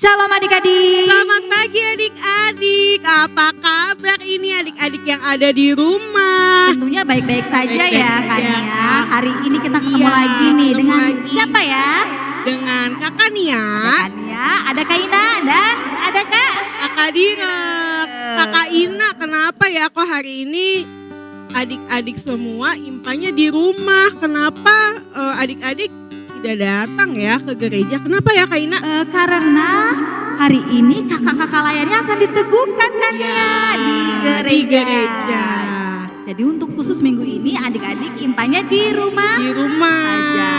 Shalom adik-adik. Selamat pagi adik-adik. Apa kabar ini adik-adik yang ada di rumah? Tentunya baik-baik saja Baik-baik ya saja. kan ya. Hari ini kita ketemu Iya, lagi nih ketemu dengan lagi. siapa ya? Dengan kakak Nia, Kan ya, ada Kak Ina dan ada Kak. kakak Direk, kakak Ina. Kenapa ya kok hari ini adik-adik semua impanya di rumah? Kenapa adik-adik tidak datang ya ke gereja? Kenapa ya Kak Ina? Karena hari ini kakak-kakak layarnya akan diteguhkan kan Ya, ya di di gereja. gereja. Jadi untuk khusus minggu ini adik-adik impanya di rumah. Di rumah Saja.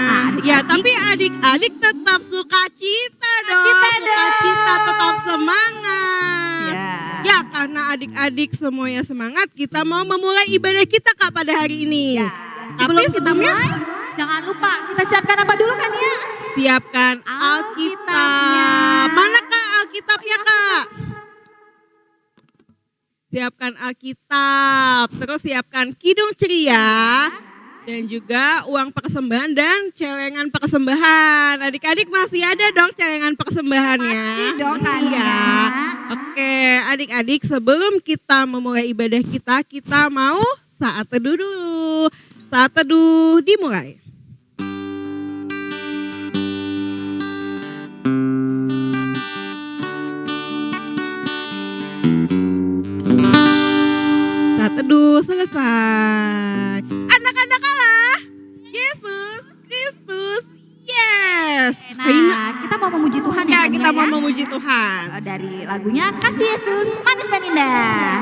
Adik-adik- Ya tapi adik-adik tetap sukacita dong. Sukacita dong. Sukacita, tetap semangat. Ya. Ya karena adik-adik semuanya semangat, kita mau memulai ibadah kita Kak pada hari ini. Ya. Tapi Sebelum kita sebelumnya mulai, jangan lupa kita siapkan apa dulu kan ya? siapkan Alkitabnya. Alkitab. Mana Kak Alkitabnya Kak? Siapkan Alkitab, terus siapkan kidung ceria. Dan juga uang persembahan dan celengan persembahan. Adik-adik masih ada dong celengan persembahannya? Masih dong kan Masih ya. Oke adik-adik sebelum kita memulai ibadah kita mau saat teduh dulu. Saat teduh dimulai. Saat teduh selesai. Anak-anak Allah, Yesus Kristus, yes. Nah, kita mau memuji Tuhan Ya, kan kita ya, mau ya? memuji Tuhan. Dari lagunya Kasih Yesus Manis dan Indah.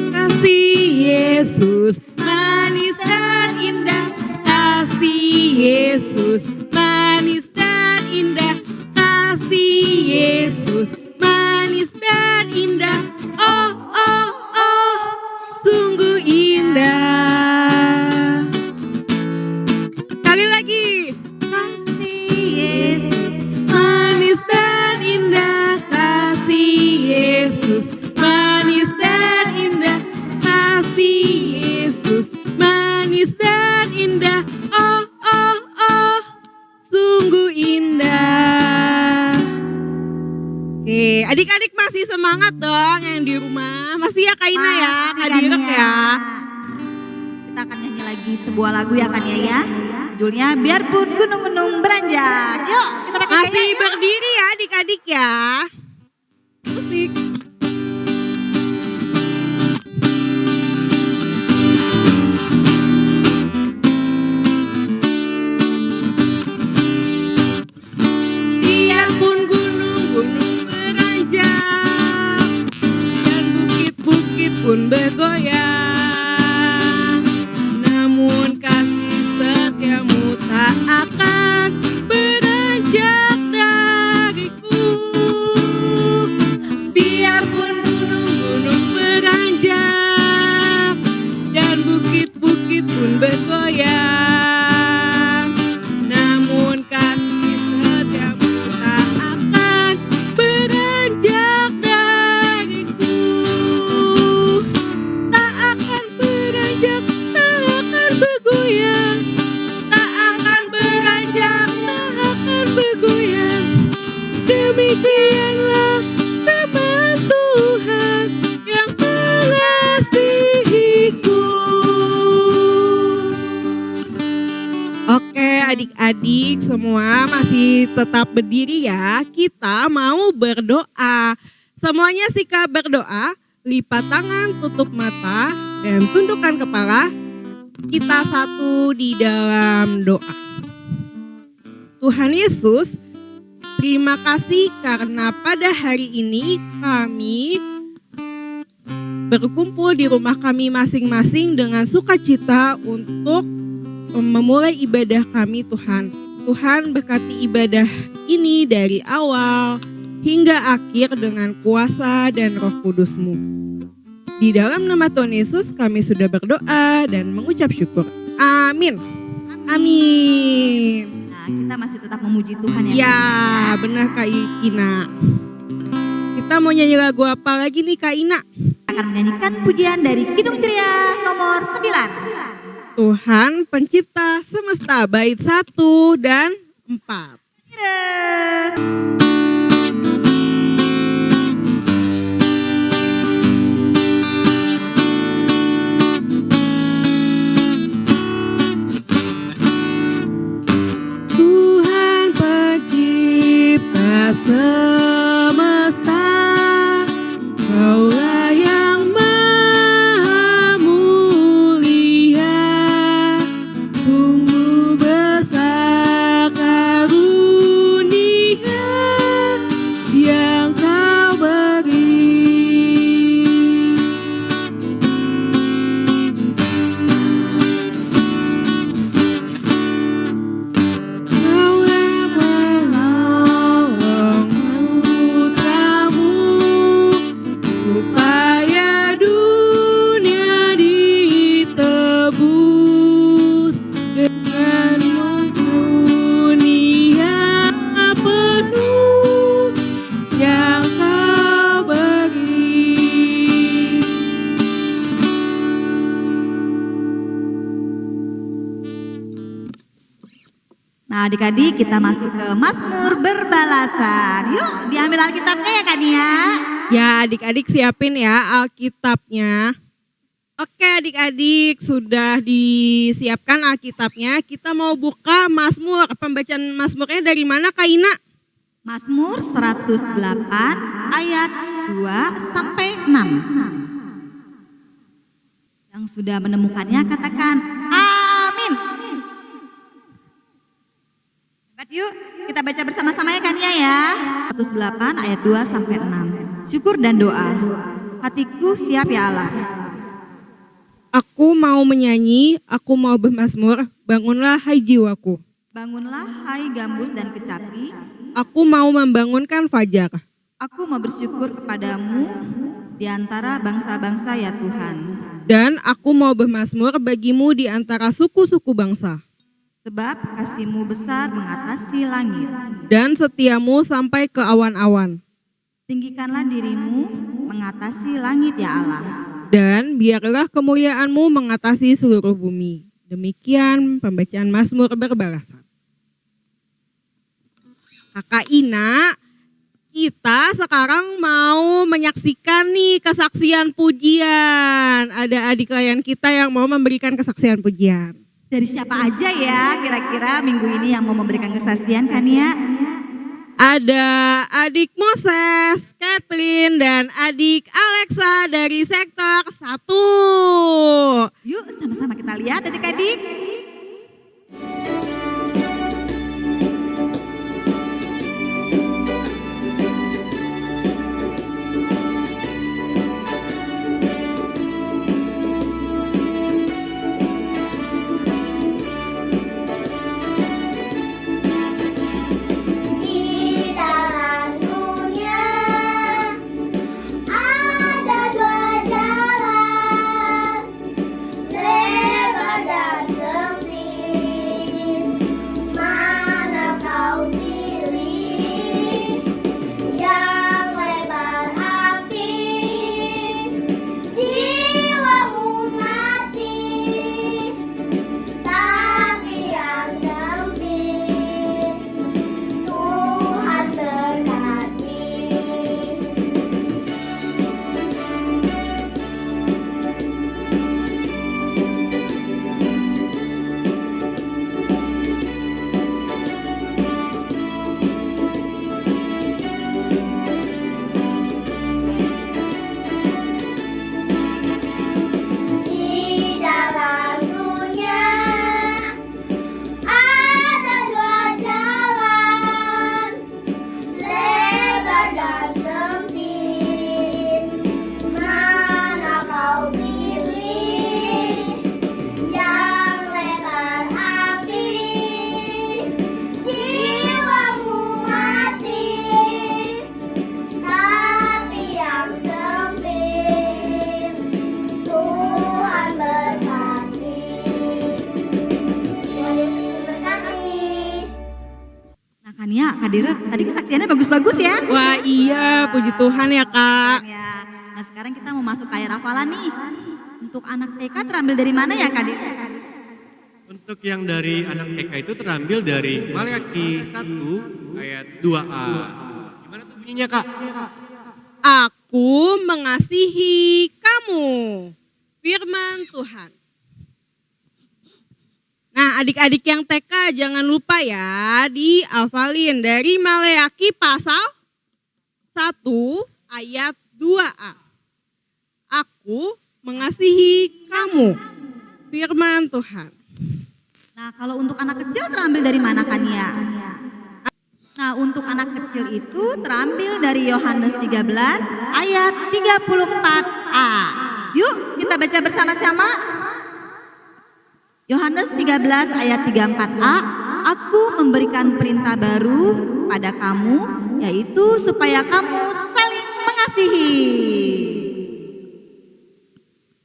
Kasih Yesus manis dan indah. Kasih Yesus manis dan indah. Kasih Yesus manis dan indah. Oh, oh, oh, sungguh indah. Sekali lagi. Kasih Yesus Manis dan indah, kasih Yesus. Manis dan indah, kasih Yesus. Manis dan indah, oh, oh, oh, sungguh indah. Oke, adik-adik masih semangat dong yang di rumah. Masih ya Kak Ina ya, Masih Kak kan Direk ya. Kita akan nyanyi lagi sebuah lagu ya kan ya. Judulnya Biarpun Gunung-Gunung Beranjak. Yuk kita pakai Masih gaya ya. berdiri ya adik-adik ya. Musik. Biarpun gunung-gunung beranjak dan bukit-bukit pun bergoyang, namun kasih setiamu tak akan beranjak dariku. Biarpun gunung-gunung beranjak dan bukit-bukit pun bergoyang, namun kasih setiamu tak akan beranjak dariku. Tak akan beranjak, tak akan bergoyang. Tak akan beranjak, tak akan bergoyang. Demikianlah firman Tuhan yang mengasihiku. Oke adik-adik semua masih tetap berdiri ya. Kita mau berdoa. Semuanya sikap berdoa, lipat tangan, tutup mata, dan tundukkan kepala. Kita satu di dalam doa. Tuhan Yesus, terima kasih karena pada hari ini kami berkumpul di rumah kami masing-masing dengan sukacita untuk memulai ibadah kami Tuhan. Tuhan berkati ibadah ini dari awal hingga akhir dengan kuasa dan Roh Kudus-Mu. Di dalam nama Tuhan Yesus kami sudah berdoa dan mengucap syukur. Amin. Amin. Nah, kita masih tetap memuji Tuhan ya. Ya, benar Kak Ina. Kita mau nyanyi lagu apa lagi nih Kak Ina? Akan menyanyikan pujian dari Kidung Ceria nomor 9. Tuhan pencipta semesta bait 1 dan 4. Tuhan pencipta semesta, Kaulah yang maha mulia, sungguh besar karunia yang Kau beri. Kaulah penolong putramu, supaya dunia ditebus dengan dunia penuh yang Kau beri. Nah adik-adik kita masuk ke Mazmur berbalasan. Yuk diambil Alkitabnya ya Kak Nia. Ya adik-adik siapin ya Alkitabnya. Oke adik-adik sudah disiapkan Alkitabnya. Kita mau buka Mazmur. Pembacaan Mazmurnya dari mana Kak Ina? Mazmur 108 ayat 2 sampai 6. Yang sudah menemukannya katakan amin. Yuk kita baca bersama-sama ya Kania ya. 108 ayat 2 sampai 6. Syukur dan doa. Hatiku siap ya Allah. Aku mau menyanyi, aku mau bermazmur, bangunlah hai jiwaku. Bangunlah hai gambus dan kecapi. Aku mau membangunkan fajar. Aku mau bersyukur kepadamu di antara bangsa-bangsa ya Tuhan. Dan aku mau bermazmur bagimu di antara suku-suku bangsa. Sebab kasih-Mu besar mengatasi langit. Dan setiamu sampai ke awan-awan. Tinggikanlah dirimu mengatasi langit ya Allah. Dan biarlah kemuliaan-Mu mengatasi seluruh bumi. Demikian pembacaan Mazmur berbalasan. Kakak Ina, kita sekarang mau menyaksikan nih kesaksian pujian. Ada adik klien kita yang mau memberikan kesaksian pujian. Dari siapa aja ya kira-kira minggu ini yang mau memberikan kesaksian Kania? Ada adik Moses, Catherine, dan adik Alexa dari sektor 1. Yuk sama-sama kita lihat adik-adik. Kak Dira, tadi kesaksiannya bagus-bagus ya. Wah iya, puji Tuhan ya Kak. Ya. Nah sekarang kita mau masuk ke ayat hafalan nih. Untuk anak TK terambil dari mana ya Kak Dira? Untuk yang dari anak TK itu terambil dari Maleakhi 1 ayat 2a. Gimana tuh bunyinya, Kak? Aku mengasihi kamu, firman Tuhan. Nah, adik-adik yang TK jangan lupa ya dihafalin dari Maleakhi pasal 1 ayat 2a. Aku mengasihi kamu, firman Tuhan. Nah, kalau untuk anak kecil terambil dari mana kan ya? Nah, untuk anak kecil itu terambil dari Yohanes 13 ayat 34a. Yuk kita baca bersama-sama. Yohanes 13 ayat 34a. Aku memberikan perintah baru pada kamu, yaitu supaya kamu saling mengasihi.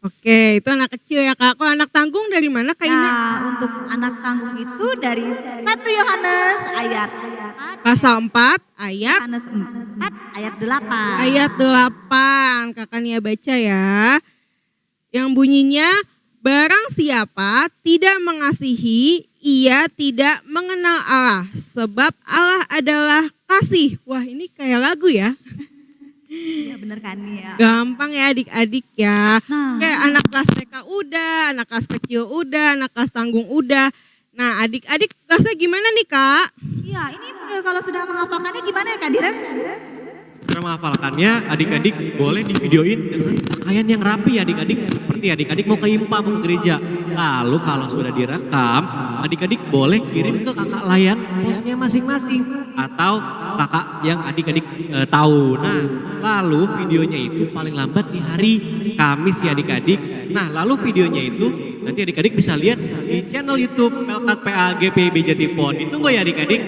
Oke, itu anak kecil ya Kak. Kalau anak tanggung dari mana Kak Ina? Nah, untuk anak tanggung itu dari 1 Yohanes ayat 4, Pasal 4 ayat Yohanes 4 ayat 8. ayat 8. Kakak Nia baca ya. Yang bunyinya, barang siapa tidak mengasihi, ia tidak mengenal Allah. Sebab Allah adalah kasih. Wah, ini kayak lagu ya. Iya bener kan ya. Gampang ya adik-adik ya. Nah. Kayak anak kelas TK udah, anak kelas kecil udah, anak kelas tanggung udah. Nah, adik-adik kelasnya gimana nih Kak? Iya, ini kalau sudah menghafalkannya gimana ya Kak Diren? Cara menghafalkannya, adik-adik boleh divideoin dengan pakaian yang rapi adik-adik. Seperti adik-adik mau ke IMPA, mau ke gereja. Lalu kalau sudah direkam, adik-adik boleh kirim ke kakak layan posnya masing-masing. Atau kakak yang adik-adik tahu. Nah, lalu videonya itu paling lambat di hari Kamis ya adik-adik. Nah, lalu videonya itu nanti adik-adik bisa lihat di channel YouTube Pelkat PAG PIB Jatipon. Ditunggu ya adik-adik.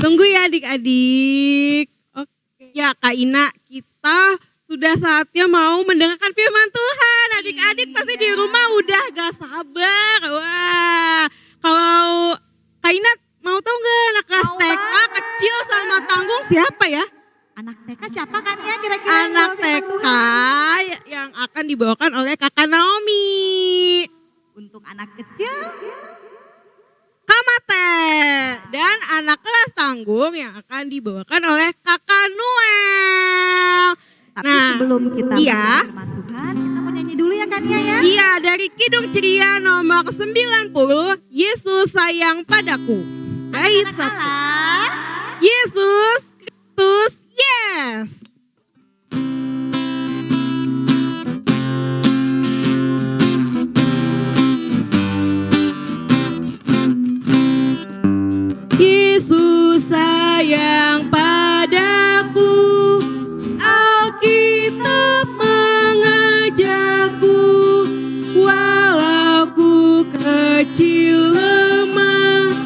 Tunggu ya adik-adik. Oke. Ya Kak Ina, kita sudah saatnya mau mendengarkan firman Tuhan. Adik-adik pasti di rumah udah gak sabar. Wah, kalau Kak Ina mau tahu gak anak kelas Mau TK banget. kecil sama tanggung siapa ya? Anak TK siapa kan ya kira-kira yang Anak bawa firman TK Tuhan? yang akan dibawakan oleh Kakak Naomi. Untuk anak kecil, Kamate. Dan anak kelas tanggung yang akan dibawakan oleh Kakak Noel. tapi Nah, sebelum kita iya. mendengar firman Tuhan, kita mau nyanyi dulu ya kan ya. Iya, dari Kidung Ceria nomor 90, Yesus sayang padaku. Bait Anak-anak 1. Allah. Yesus Kristus, yes. Yesus sayang padaku, Alkitab mengajarku, walau ku kecil lemah,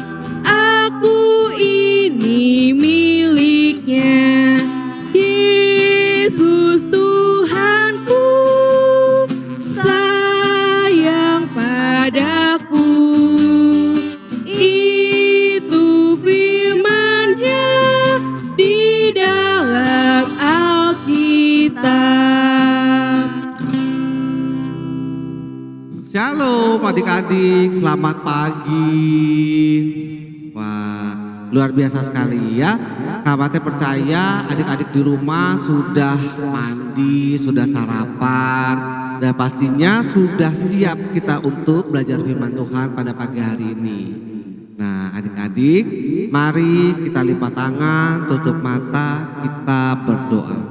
aku ini miliknya. Yesus Tuhanku sayang padaku. Itu firman-Nya di dalam Alkitab. Shalom adik-adik, selamat pagi. Wah, luar biasa sekali ya. Kamate percaya adik-adik di rumah sudah mandi, sudah sarapan, dan pastinya sudah siap kita untuk belajar firman Tuhan pada pagi hari ini. Nah adik-adik, mari kita lipat tangan, tutup mata, kita berdoa.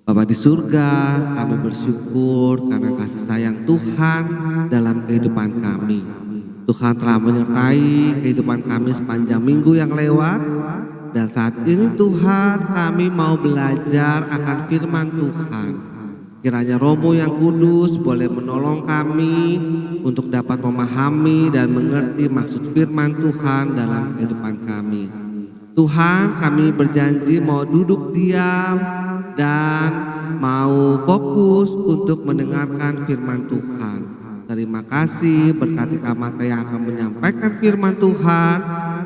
Bapa di surga, kami bersyukur karena kasih sayang Tuhan dalam kehidupan kami. Tuhan telah menyertai kehidupan kami sepanjang minggu yang lewat. Dan saat ini Tuhan, kami mau belajar akan firman Tuhan. Kiranya Romo yang kudus boleh menolong kami untuk dapat memahami dan mengerti maksud firman Tuhan dalam kehidupan kami. Tuhan, kami berjanji mau duduk diam dan mau fokus untuk mendengarkan firman Tuhan. Terima kasih, berkati Kamate yang akan menyampaikan firman Tuhan,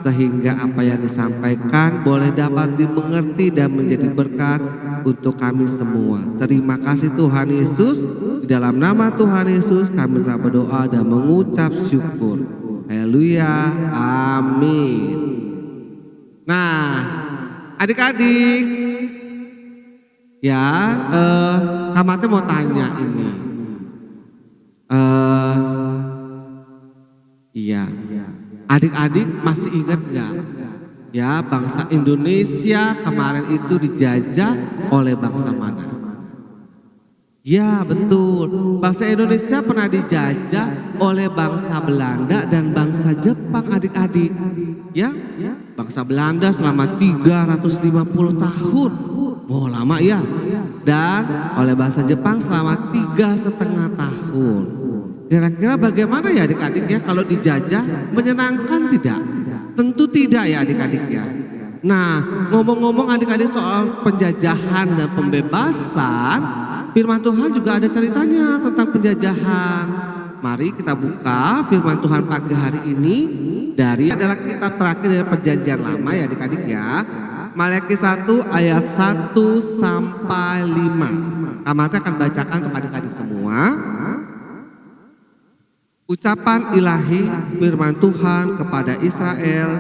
sehingga apa yang disampaikan boleh dapat dimengerti dan menjadi berkat untuk kami semua. Terima kasih Tuhan Yesus, di dalam nama Tuhan Yesus kami telah berdoa dan mengucap syukur. Haleluya, amin. Nah, adik-adik, ya, Kamate mau tanya ini. Iya, adik-adik masih ingat nggak? Ya, bangsa Indonesia kemarin itu dijajah oleh bangsa mana? Ya, betul. Bangsa Indonesia pernah dijajah oleh bangsa Belanda dan bangsa Jepang, adik-adik. Ya, bangsa Belanda selama 350 tahun. Oh, lama ya. Dan oleh bangsa Jepang selama 3,5 tahun. Kira-kira bagaimana ya adik-adik ya kalau dijajah? Menyenangkan tidak? Tentu tidak ya adik-adik ya. Nah, ngomong-ngomong adik-adik soal penjajahan dan pembebasan, firman Tuhan juga ada ceritanya tentang penjajahan. Mari kita buka firman Tuhan pagi hari ini dari adalah kitab terakhir dari Perjanjian Lama ya adik-adik ya. Maliaki 1 ayat 1 sampai 5. Kamate akan bacakan untuk adik-adik semua. Ucapan ilahi firman Tuhan kepada Israel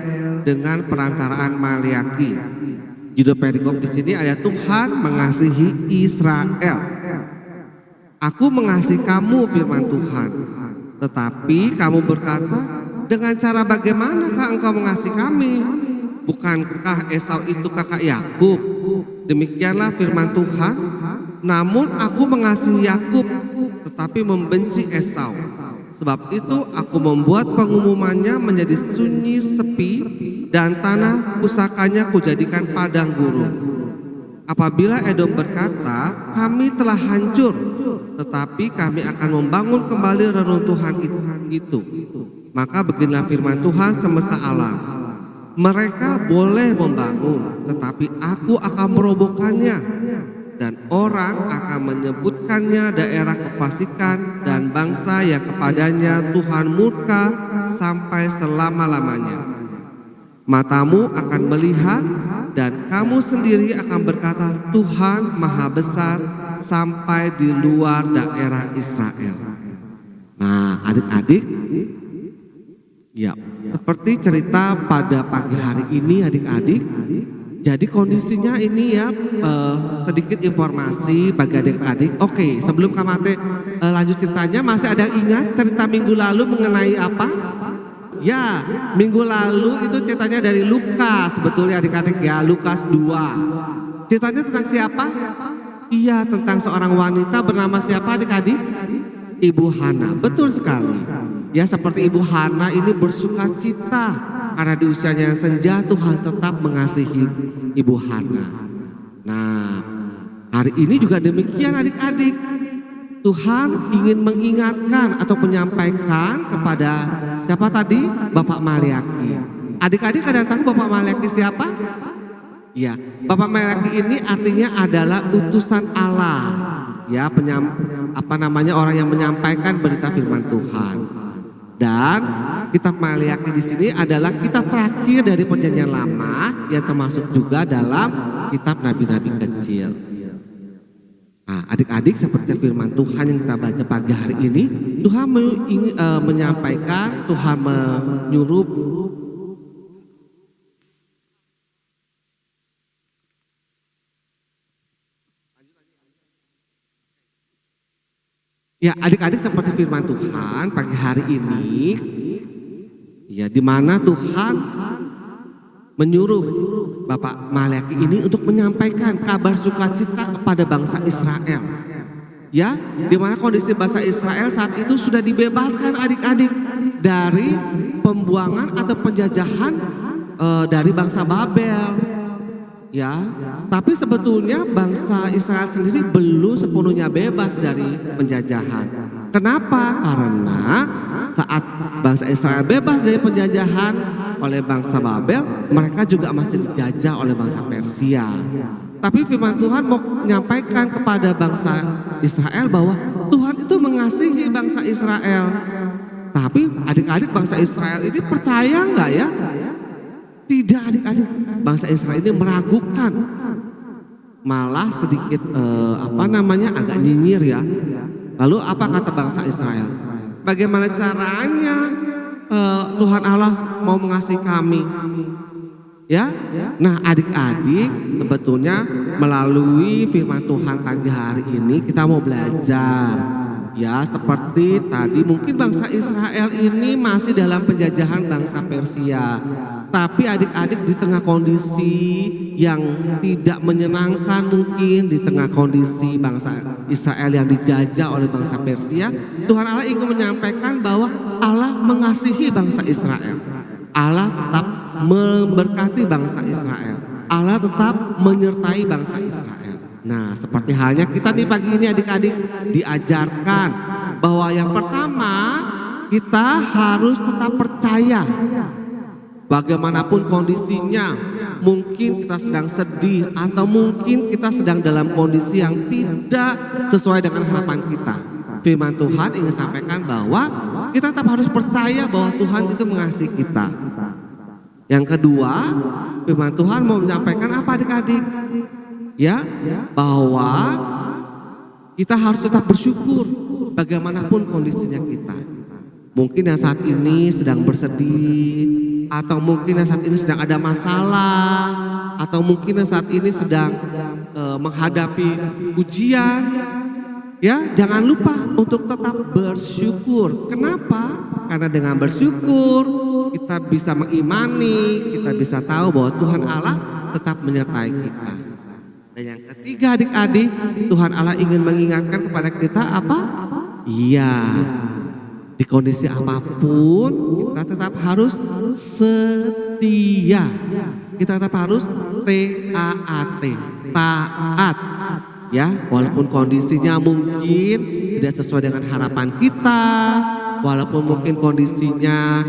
dengan perantaraan Maliaki. Judul perikop di sini ayat Tuhan mengasihi Israel. Aku mengasihi kamu firman Tuhan. Tetapi kamu berkata, dengan cara bagaimanakah engkau mengasihi kami? Bukankah Esau itu kakak Yakub? Demikianlah firman Tuhan. Namun aku mengasihi Yakub, tetapi membenci Esau. Sebab itu aku membuat pengumumannya menjadi sunyi sepi dan tanah pusakanya kujadikan padang gurun. Apabila Edom berkata, kami telah hancur, tetapi kami akan membangun kembali reruntuhan itu. Maka beginilah firman Tuhan semesta alam. Mereka boleh membangun, tetapi aku akan merobohkannya. Dan orang akan menyebutkannya daerah kefasikan dan bangsa yang kepadanya Tuhan murka sampai selama-lamanya. Matamu akan melihat dan kamu sendiri akan berkata, Tuhan maha besar sampai di luar daerah Israel. Nah, adik-adik, ya, seperti cerita pada pagi hari ini adik-adik. Jadi kondisinya ini ya, sedikit informasi bagi adik-adik. Oke, sebelum Kamate lanjut ceritanya, masih ada yang ingat cerita minggu lalu mengenai apa? Ya, minggu lalu itu ceritanya dari Lukas, sebetulnya adik-adik ya, Lukas 2. Ceritanya tentang siapa? Iya, tentang seorang wanita bernama siapa adik-adik? Ibu Hana, betul sekali. Ya, seperti Ibu Hana ini bersuka cita karena di usianya yang senja Tuhan tetap mengasihi Ibu Hana. Nah, hari ini juga demikian adik-adik. Tuhan ingin mengingatkan atau menyampaikan kepada siapa tadi? Bapak Maliaki. Adik-adik kadang tahu Bapak Maliaki siapa? Ya, Bapak Maliaki ini artinya adalah utusan Allah. Ya, orang yang menyampaikan berita firman Tuhan. Dan kitab Maliaki di sini adalah kitab terakhir dari Perjanjian Lama yang termasuk juga dalam kitab nabi-nabi kecil. Nah, adik-adik seperti firman Tuhan yang kita baca pagi hari ini, Tuhan menyampaikan, Tuhan menyuruh ya, adik-adik seperti firman Tuhan pagi hari ini, ya, di mana Tuhan menyuruh Bapak Maliaki ini untuk menyampaikan kabar sukacita kepada bangsa Israel. Ya, di mana kondisi bangsa Israel saat itu sudah dibebaskan adik-adik dari pembuangan atau penjajahan dari bangsa Babel. Ya, tapi sebetulnya bangsa Israel sendiri belum sepenuhnya bebas dari penjajahan. Kenapa? Karena saat bangsa Israel bebas dari penjajahan oleh bangsa Babel, mereka juga masih dijajah oleh bangsa Persia. Tapi firman Tuhan mau menyampaikan kepada bangsa Israel bahwa Tuhan itu mengasihi bangsa Israel. Tapi adik-adik bangsa Israel ini percaya nggak ya? Tidak adik-adik, bangsa Israel ini meragukan, malah sedikit agak nyinyir ya. Lalu apa kata bangsa Israel? Bagaimana caranya Tuhan Allah mau mengasihi kami. Ya, nah adik-adik sebetulnya melalui firman Tuhan pagi hari ini kita mau belajar. Ya, seperti tadi mungkin bangsa Israel ini masih dalam penjajahan bangsa Persia. Tapi adik-adik di tengah kondisi yang tidak menyenangkan, mungkin di tengah kondisi bangsa Israel yang dijajah oleh bangsa Persia, Tuhan Allah ingin menyampaikan bahwa Allah mengasihi bangsa Israel. Allah tetap memberkati bangsa Israel. Allah tetap menyertai bangsa Israel. Nah, seperti halnya kita nih pagi ini adik-adik diajarkan bahwa yang pertama kita harus tetap percaya. Bagaimanapun kondisinya, mungkin kita sedang sedih atau mungkin kita sedang dalam kondisi yang tidak sesuai dengan harapan kita. Firman Tuhan ingin sampaikan bahwa kita tetap harus percaya bahwa Tuhan itu mengasihi kita. Yang kedua, firman Tuhan mau menyampaikan apa adik-adik? Ya, bahwa kita harus tetap bersyukur bagaimanapun kondisinya kita. Mungkin yang saat ini sedang bersedih, atau mungkin yang saat ini sedang ada masalah, atau mungkin yang saat ini sedang menghadapi ujian. Ya, jangan lupa untuk tetap bersyukur. Kenapa? Karena dengan bersyukur kita bisa mengimani, kita bisa tahu bahwa Tuhan Allah tetap menyertai kita. Dan yang ketiga adik-adik, Tuhan Allah ingin mengingatkan kepada kita apa? Iya, di kondisi apapun kita tetap harus setia. Kita tetap harus TAAT, taat. Ya, walaupun kondisinya mungkin tidak sesuai dengan harapan kita, walaupun mungkin kondisinya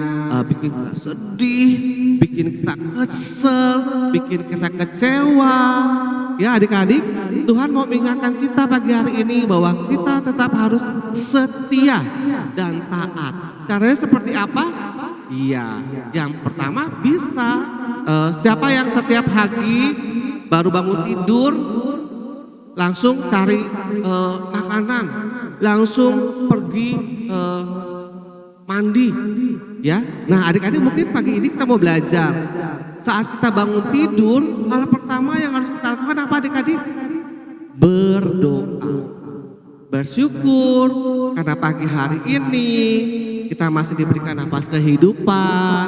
bikin kita sedih, bikin kita kesel, bikin kita kecewa. Ya adik-adik, Tuhan mau mengingatkan kita pagi hari ini bahwa kita tetap harus setia dan taat. Caranya seperti apa? Iya, yang pertama bisa siapa yang setiap pagi baru bangun tidur langsung cari makanan, langsung pergi mandi, ya. Nah adik-adik mungkin pagi ini kita mau belajar. Saat kita bangun tidur, hal pertama yang harus kita lakukan apa adik-adik? Berdoa, bersyukur karena pagi hari ini kita masih diberikan nafas kehidupan,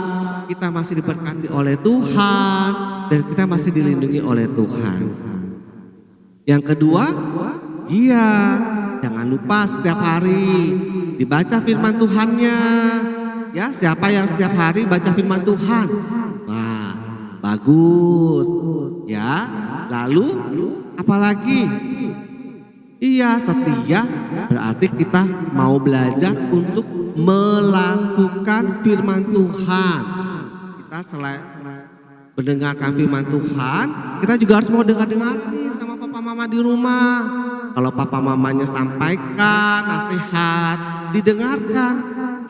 kita masih diberkati oleh Tuhan, dan kita masih dilindungi oleh Tuhan. Yang kedua, iya, jangan lupa setiap hari dibaca firman Tuhannya. Ya, siapa yang setiap hari baca firman Tuhan? Wah, bagus. Ya, lalu apalagi? Iya, setia berarti kita mau belajar untuk melakukan firman Tuhan. Kita selain mendengarkan firman Tuhan, kita juga harus mau dengar-dengar nih sama papa mama di rumah. Kalau papa mamanya sampaikan nasihat, didengarkan,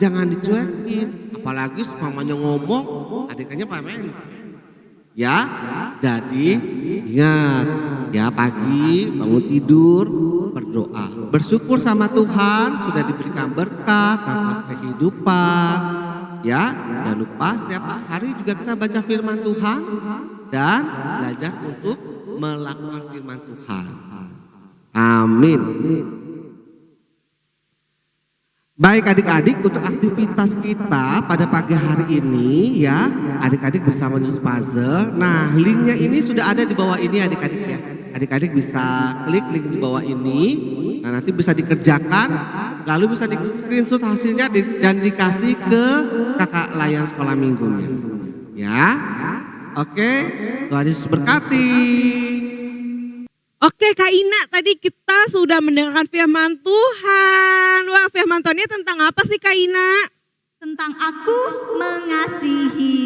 jangan dicuekin. Apalagi mamanya ngomong, adiknya pamen. Ya, jadi ingat ya, pagi bangun tidur berdoa, bersyukur sama Tuhan sudah diberikan berkat, nafas kehidupan. Ya, jangan lupa setiap hari juga kita baca firman Tuhan dan belajar untuk melakukan firman Tuhan. Amin. Baik adik-adik, untuk aktivitas kita pada pagi hari ini ya, adik-adik bisa menyusun puzzle. Nah, linknya ini sudah ada di bawah ini adik-adik ya. Adik-adik bisa klik link di bawah ini. Nah, nanti bisa dikerjakan, lalu bisa di screenshot hasilnya dan dikasih ke kakak layan sekolah minggunya. Ya, oke, Tuhan Yesus berkati. Oke Kak Ina, tadi kita sudah mendengarkan firman Tuhan. Wah, firman Tuhannya tentang apa sih Kak Ina? Tentang aku mengasihi.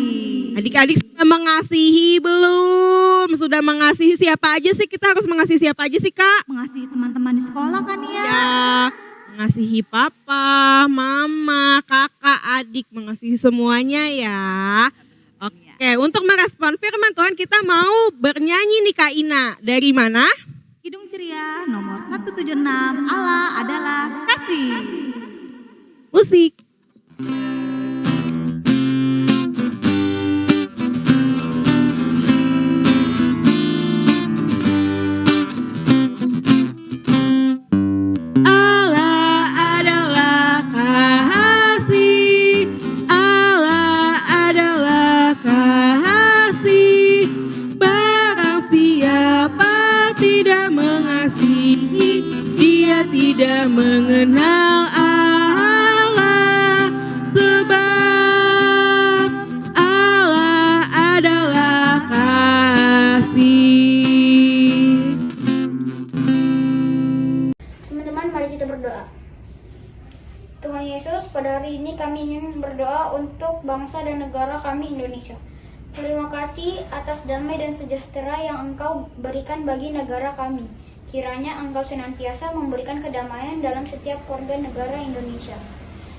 Adik-adik sudah mengasihi belum? Sudah mengasihi siapa aja sih? Kita harus mengasihi siapa aja sih Kak? Mengasihi teman-teman di sekolah kan ya? Ya, mengasihi papa, mama, kakak, adik, mengasihi semuanya ya. Oke, untuk merespon firman Tuhan kita mau bernyanyi nih Kak Ina. Dari mana? Kidung Ceria nomor 176, Allah adalah kasih. Musik. hari ini kami ingin berdoa untuk bangsa dan negara kami Indonesia. Terima kasih atas damai dan sejahtera yang Engkau berikan bagi negara kami. Kiranya Engkau senantiasa memberikan kedamaian dalam setiap warga negara Indonesia,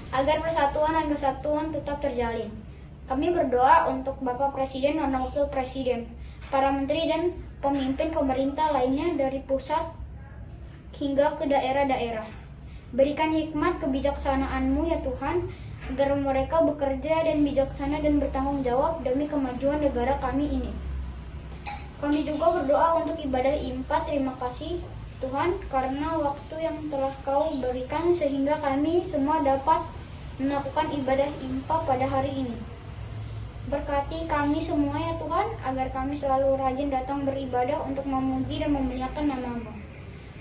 agar persatuan dan kesatuan tetap terjalin. Kami berdoa untuk Bapak Presiden dan Wakil Presiden, para menteri dan pemimpin pemerintah lainnya dari pusat hingga ke daerah-daerah. Berikan hikmat kebijaksanaan-Mu ya Tuhan, agar mereka bekerja dan bijaksana dan bertanggung jawab demi kemajuan negara kami ini. Kami juga berdoa untuk ibadah IMPA. Terima kasih Tuhan karena waktu yang telah Kau berikan sehingga kami semua dapat melakukan ibadah IMPA pada hari ini. Berkati kami semua ya Tuhan, agar kami selalu rajin datang beribadah untuk memuji dan memuliakan nama-Mu.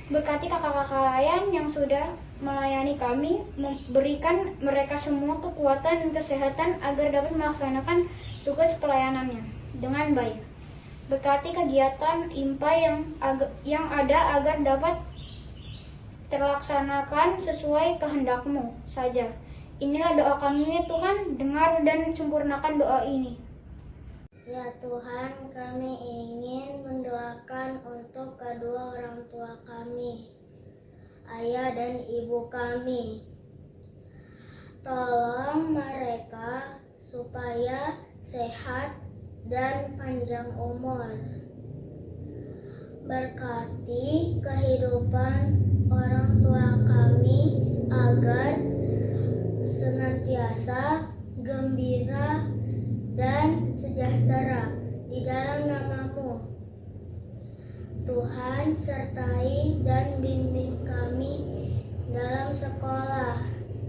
Berkati kakak-kakak lain yang sudah melayani kami, berikan mereka semua kekuatan dan kesehatan agar dapat melaksanakan tugas pelayanannya dengan baik. Berkati kegiatan IMPA yang ada agar dapat terlaksanakan sesuai kehendak-Mu saja. Inilah doa kami ya Tuhan, dengar dan sempurnakan doa ini. Ya Tuhan, kami ingin mendoakan untuk kedua orang tua kami, ayah dan ibu kami. Tolong mereka supaya sehat dan panjang umur. Berkati kehidupan orang tua kami agar senantiasa gembira dan sejahtera di dalam nama-Mu. Tuhan sertai dan bimbing kami dalam sekolah,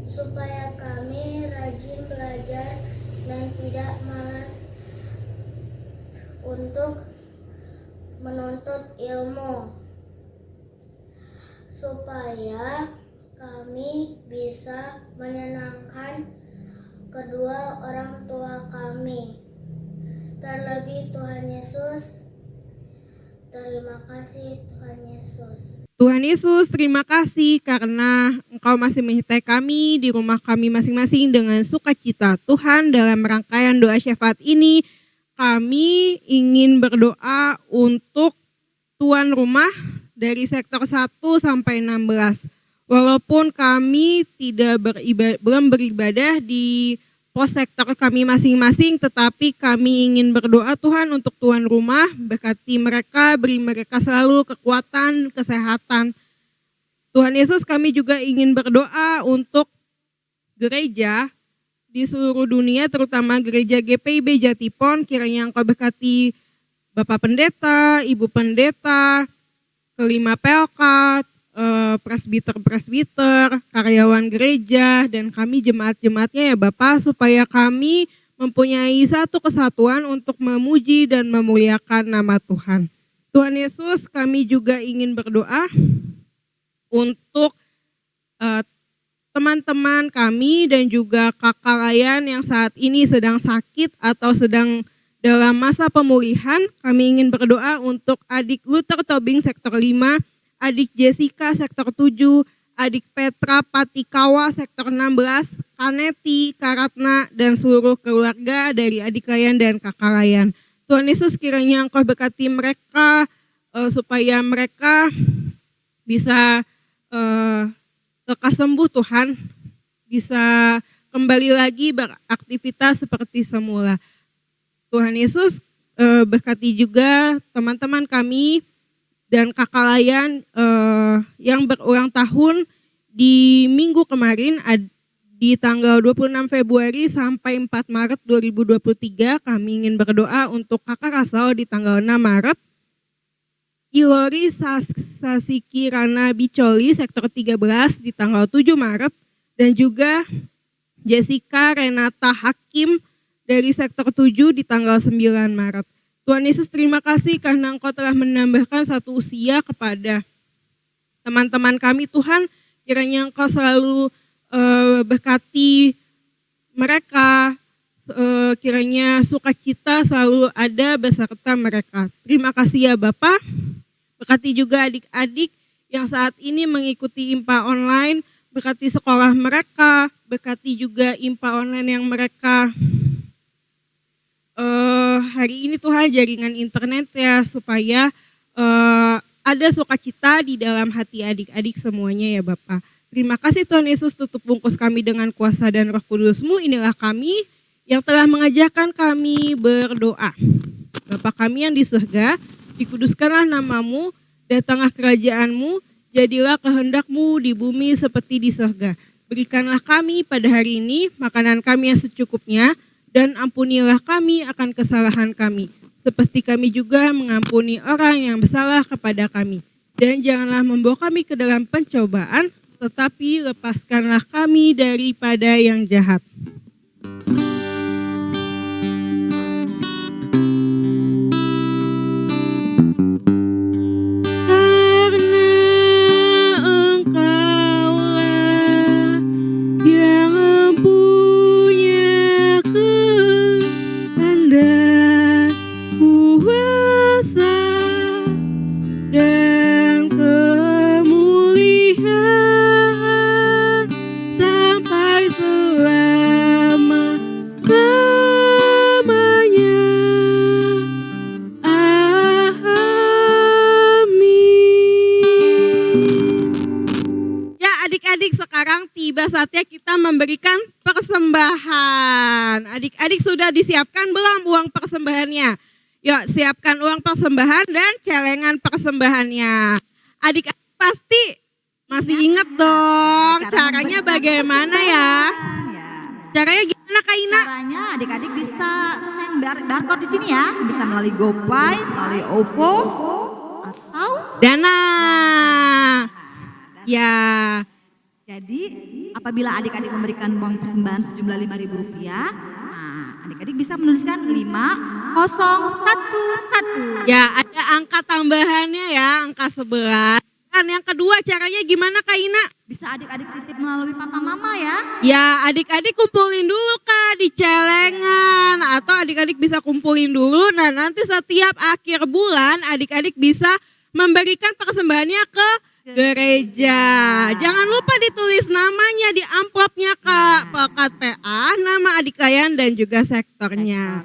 supaya kami rajin belajar dan tidak malas untuk menuntut ilmu, supaya kami bisa menyenangkan kedua orang tua kami. Terlebih Tuhan Yesus, terima kasih Tuhan Yesus. Tuhan Yesus, terima kasih karena Engkau masih menyertai kami di rumah kami masing-masing dengan sukacita. Tuhan, dalam rangkaian doa syafaat ini, kami ingin berdoa untuk tuan rumah dari sektor 1 sampai 16. Walaupun kami belum beribadah di pos sektor kami masing-masing, tetapi kami ingin berdoa Tuhan untuk tuan rumah, berkati mereka, beri mereka selalu kekuatan, kesehatan. Tuhan Yesus, kami juga ingin berdoa untuk gereja di seluruh dunia, terutama gereja GPIB Jatipon, kiranya Engkau berkati Bapak Pendeta, Ibu Pendeta, kelima PLK, presbiter-presbiter, karyawan gereja, dan kami jemaat-jemaatnya ya Bapak, supaya kami mempunyai satu kesatuan untuk memuji dan memuliakan nama Tuhan. Tuhan Yesus, kami juga ingin berdoa untuk teman-teman kami dan juga kakak layan yang saat ini sedang sakit atau sedang dalam masa pemulihan. Kami ingin berdoa untuk adik Luther Tobing sektor 5, adik Jessica sektor 7, adik Petra Patikawa sektor 16, Kaneti, Karatna, dan seluruh keluarga dari adik layan dan kakak layan. Tuhan Yesus, kiranya Engkau berkati mereka supaya mereka bisa lekas sembuh Tuhan, bisa kembali lagi beraktivitas seperti semula. Tuhan Yesus, berkati juga teman-teman kami dan kakak layan yang berulang tahun di minggu kemarin di tanggal 26 Februari sampai 4 Maret 2023. Kami ingin berdoa untuk kakak Rasal di tanggal 6 Maret, Ilori Sasikirana Bicoli sektor 13 di tanggal 7 Maret, dan juga Jessica Renata Hakim dari sektor 7 di tanggal 9 Maret. Tuhan Yesus, terima kasih karena Engkau telah menambahkan satu usia kepada teman-teman kami. Tuhan, kiranya Engkau selalu berkati mereka, kiranya sukacita selalu ada beserta mereka. Terima kasih ya Bapak. Berkati juga adik-adik yang saat ini mengikuti IMPA online, berkati sekolah mereka, berkati juga IMPA online yang mereka hari ini Tuhan jaringan internet ya, supaya ada sukacita di dalam hati adik-adik semuanya ya Bapak. Terima kasih Tuhan Yesus, tutup bungkus kami dengan kuasa dan Roh Kudus-Mu. Inilah kami yang telah mengajarkan kami berdoa. Bapa kami yang di surga, dikuduskanlah namamu, datanglah kerajaan-Mu, jadilah kehendak-Mu di bumi seperti di surga. Berikanlah kami pada hari ini makanan kami yang secukupnya, dan ampunilah kami akan kesalahan kami, seperti kami juga mengampuni orang yang bersalah kepada kami. Dan janganlah membawa kami ke dalam pencobaan, tetapi lepaskanlah kami daripada yang jahat. Saatnya kita memberikan persembahan. Adik-adik sudah disiapkan belum uang persembahannya? Yuk siapkan uang persembahan dan celengan persembahannya. Adik-adik pasti masih ingat dong caranya bagaimana ya? Caranya gimana Kak Ina? Caranya adik-adik bisa send barcode di sini ya, bisa melalui GoPay, melalui OVO, atau Dana. Ya. Jadi apabila adik-adik memberikan uang persembahan sejumlah Rp5.000, nah adik-adik bisa menuliskan 5011. Ya ada angka tambahannya ya, angka 11. Dan yang kedua caranya gimana Kak Ina? Bisa adik-adik titip melalui papa mama ya. Ya adik-adik kumpulin dulu Kak di celengan, atau adik-adik bisa kumpulin dulu. Nah nanti setiap akhir bulan adik-adik bisa memberikan persembahannya ke gereja. Jangan lupa ditulis namanya di amplopnya Kak, Pekat PA, nama adik kalian dan juga sektornya.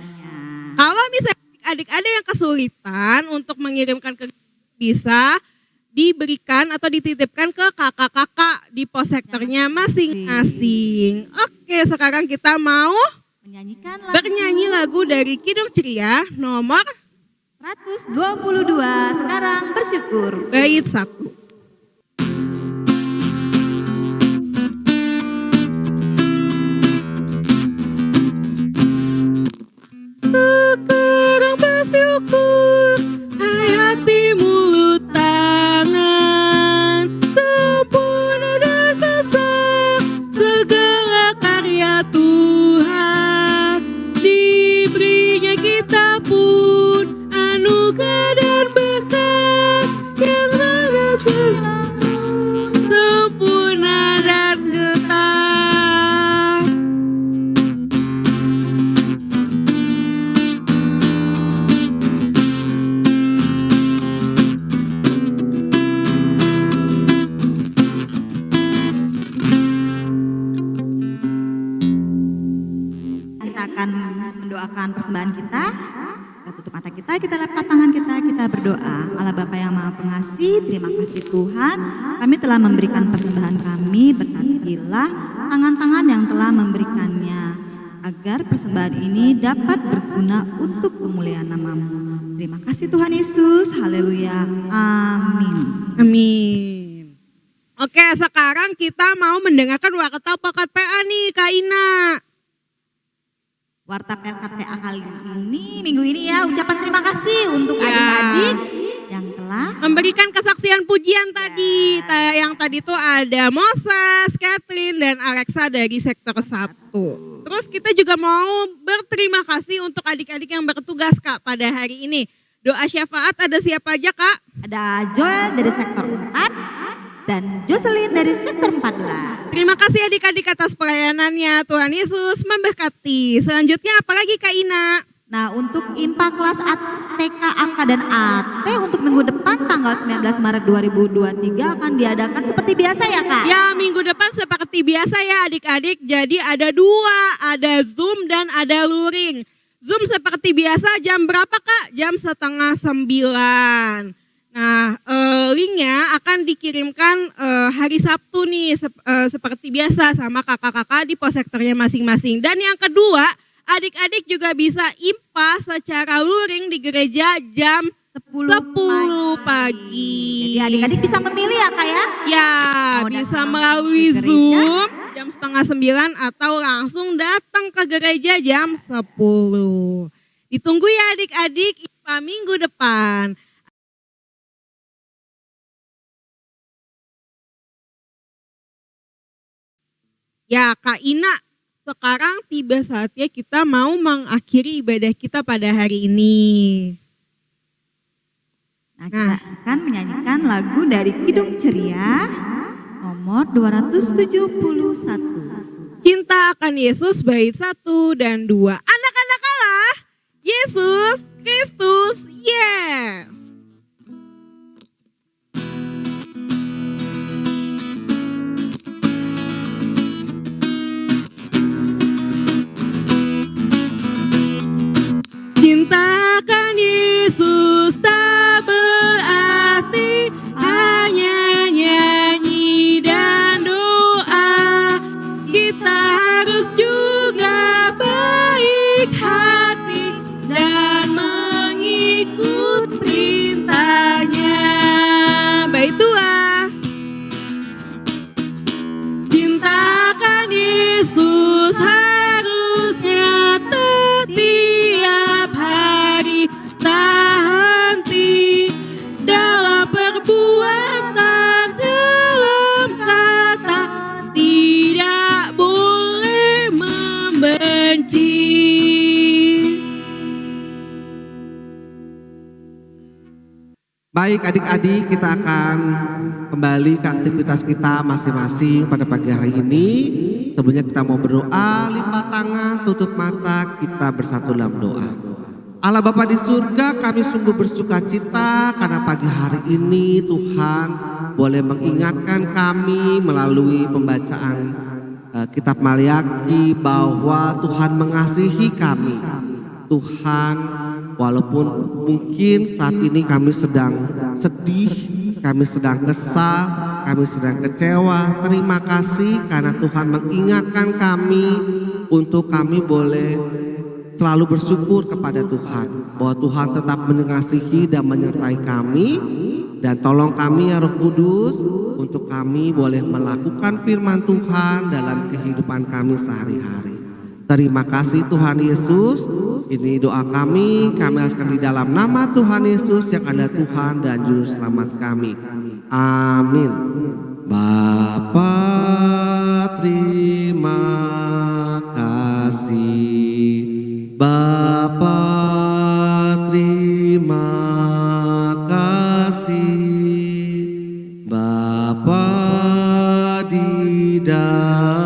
Kalau misalnya adik ada yang kesulitan untuk mengirimkan ke bisa diberikan atau dititipkan ke kakak-kakak di pos sektornya masing-masing. Oke, sekarang kita mau bernyanyi lagu dari Kidung Ceria nomor 122. Sekarang bersyukur. bait 1. Sekarang bersyukur, hayati mulut tangan, sempurna dan besar segala karya Tuhan. Diberinya kita pun anugerah dan berkat yang sangat sempurna dan kekal. Kita akan mendoakan persembahan kita. Kita tutup mata kita lepas tangan kita berdoa. Allah Bapa yang Maha Pengasih, terima kasih Tuhan. Kami telah memberikan persembahan kami, berkatilah tangan-tangan yang telah memberikannya, agar persembahan ini dapat berguna untuk kemuliaan nama-Mu. Terima kasih Tuhan Yesus, haleluya, amin. Amin. Oke, sekarang kita mau mendengarkan warta Pekat PA nih Kak Ina. Warta Pekat PA kali ini, minggu ini ya, ucapan terima kasih untuk adik-adik yang telah memberikan kesaksian pujian tadi. Yang tadi tuh ada Moses, Catherine, dan Alexa dari sektor 1. Terus kita juga mau berterima kasih untuk adik-adik yang bertugas Kak pada hari ini. Doa syafaat ada siapa aja Kak? ada Joel dari sektor 4 dan Jocelyn dari sektor 14. Terima kasih adik-adik atas pelayanannya. Tuhan Yesus memberkati. Selanjutnya apalagi Kak Ina? Nah untuk IMPA kelas TK, AK, dan AT untuk minggu depan tanggal tanggal 19 Maret 2023 akan diadakan seperti biasa ya Kak? Ya, minggu depan seperti biasa ya adik-adik. Jadi ada dua, ada Zoom dan ada luring. Zoom seperti biasa jam berapa Kak? Jam 8:30. Nah, linknya akan dikirimkan hari Sabtu nih seperti biasa sama kakak-kakak di pos sektornya masing-masing. Dan yang kedua, adik-adik juga bisa IMPA secara luring di gereja jam 10 pagi. Jadi adik-adik bisa memilih ya Kak ya? Ya, Mau bisa datang melalui ke gereja? Zoom jam 8:30 atau langsung datang ke gereja jam 10. Ditunggu ya adik-adik IMPA minggu depan. Ya Kak Ina, sekarang tiba saatnya kita mau mengakhiri ibadah kita pada hari ini. Nah, kita akan menyanyikan lagu dari Kidung Ceria nomor 271. Cinta akan Yesus bait 1 dan 2. Anak-anak Allah, Yesus Kristus, yes. Cintakan Yesus tak berarti hanya nyanyi dan doa. Kita harus juga baik hati dan mengikut perintahnya. Bait 2. Cintakan Yesus harusnya setiap hari tak henti dalam perbuatan, dalam kata, tidak boleh membenci. Baik adik-adik, kita akan kembali ke aktivitas kita masing-masing pada pagi hari ini. Sebelumnya kita mau berdoa, lipat tangan, tutup mata, kita bersatu dalam doa. Allah Bapa di surga, kami sungguh bersuka cita karena pagi hari ini Tuhan boleh mengingatkan kami melalui pembacaan kitab Maliaki bahwa Tuhan mengasihi kami. Tuhan, walaupun mungkin saat ini kami sedang sedih, kami sedang kesal, kami sedang kecewa, terima kasih karena Tuhan mengingatkan kami untuk kami boleh selalu bersyukur kepada Tuhan, bahwa Tuhan tetap mengasihi dan menyertai kami. Dan tolong kami ya Roh Kudus untuk kami boleh melakukan firman Tuhan dalam kehidupan kami sehari-hari. Terima kasih Tuhan Yesus. Ini doa kami akan di dalam nama Tuhan Yesus yang ada Tuhan dan Juru Selamat kami. Amin. Bapa, terima kasih. Bapa, terima kasih. Bapa di dalam